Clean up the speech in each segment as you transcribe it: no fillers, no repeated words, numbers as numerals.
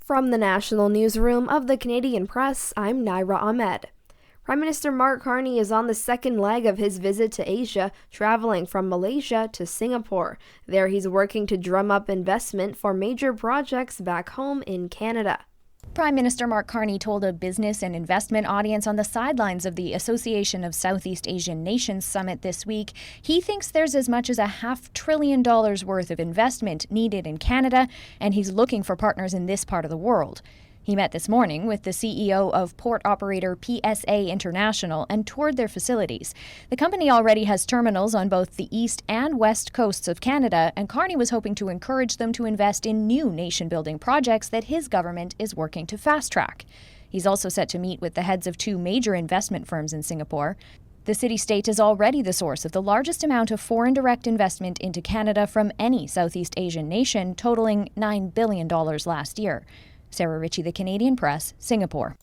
From the National Newsroom of the Canadian Press, I'm Naira Ahmed. Prime Minister Mark Carney is on the second leg of his visit to Asia, traveling from Malaysia to Singapore. There he's working to drum up investment for major projects back home in Canada. Prime Minister Mark Carney told a business and investment audience on the sidelines of the Association of Southeast Asian Nations summit this week he thinks there's as much as $500 billion worth of investment needed in Canada, and he's looking for partners in this part of the world. He met this morning with the CEO of port operator PSA International and toured their facilities. The company already has terminals on both the east and west coasts of Canada, and Carney was hoping to encourage them to invest in new nation-building projects that his government is working to fast-track. He's also set to meet with the heads of two major investment firms in Singapore. The city-state is already the source of the largest amount of foreign direct investment into Canada from any Southeast Asian nation, totaling $9 billion last year. Sarah Ritchie, The Canadian Press, Singapore.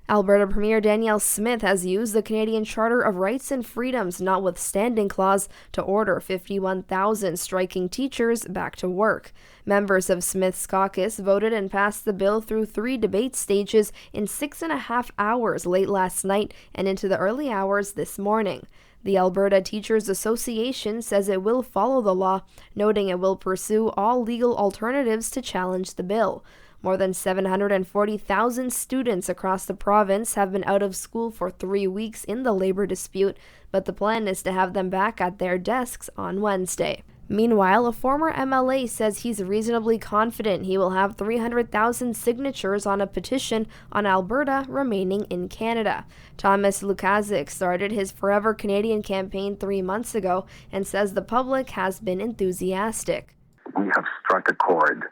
Alberta Premier Danielle Smith has used the Canadian Charter of Rights and Freedoms Notwithstanding Clause to order 51,000 striking teachers back to work. Members of Smith's caucus voted and passed the bill through 3 debate stages in 6.5 hours late last night and into the early hours this morning. The Alberta Teachers Association says it will follow the law, noting it will pursue all legal alternatives to challenge the bill. More than 740,000 students across the province have been out of school for 3 weeks in the labor dispute, but the plan is to have them back at their desks on Wednesday. Meanwhile, a former MLA says he's reasonably confident he will have 300,000 signatures on a petition on Alberta remaining in Canada. Thomas Lukazik started his Forever Canadian campaign 3 months ago and says the public has been enthusiastic. We have struck a chord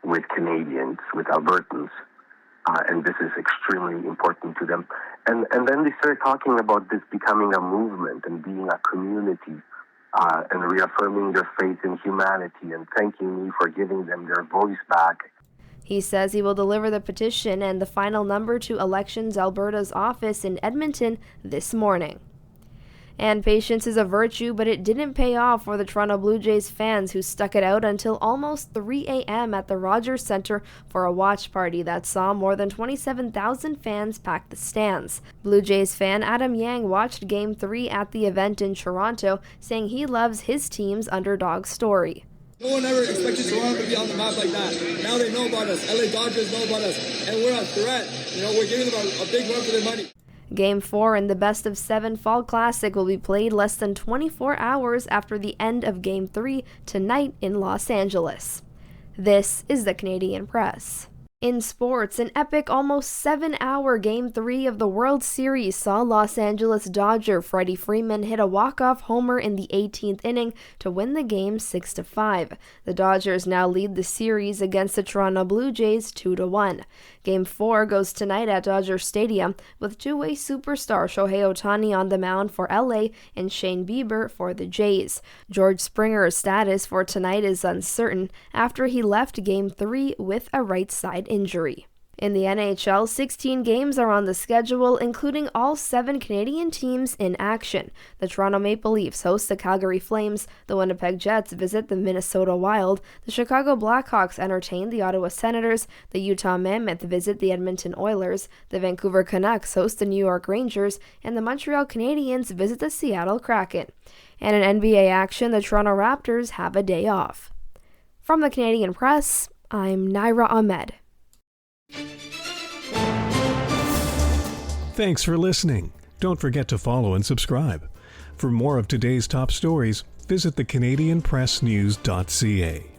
with Canadians, with Albertans, and this is extremely important to them. And then they started talking about this becoming a movement and being a community, and reaffirming their faith in humanity and thanking me for giving them their voice back. He says he will deliver the petition and the final number to Elections Alberta's office in Edmonton this morning. And patience is a virtue, but it didn't pay off for the Toronto Blue Jays fans who stuck it out until almost 3 a.m. at the Rogers Centre for a watch party that saw more than 27,000 fans pack the stands. Blue Jays fan Adam Yang watched Game 3 at the event in Toronto, saying he loves his team's underdog story. No one ever expected Toronto to be on the map like that. Now they know about us. LA Dodgers know about us. And we're a threat. We're giving them a big run for their money. Game 4 in the best-of-7 Fall Classic will be played less than 24 hours after the end of Game 3 tonight in Los Angeles. This is the Canadian Press. In sports, an epic almost 7-hour Game 3 of the World Series saw Los Angeles Dodger Freddie Freeman hit a walk-off homer in the 18th inning to win the game 6-5. The Dodgers now lead the series against the Toronto Blue Jays 2-1. Game 4 goes tonight at Dodger Stadium with two-way superstar Shohei Ohtani on the mound for LA and Shane Bieber for the Jays. George Springer's status for tonight is uncertain after he left Game 3 with a right side injury. In the NHL, 16 games are on the schedule, including all 7 Canadian teams in action. The Toronto Maple Leafs host the Calgary Flames, the Winnipeg Jets visit the Minnesota Wild, the Chicago Blackhawks entertain the Ottawa Senators, the Utah Mammoth visit the Edmonton Oilers, the Vancouver Canucks host the New York Rangers, and the Montreal Canadiens visit the Seattle Kraken. And in NBA action, the Toronto Raptors have a day off. From the Canadian Press, I'm Naira Ahmed. Thanks for listening. Don't forget to follow and subscribe. For more of today's top stories, visit thecanadianpressnews.ca.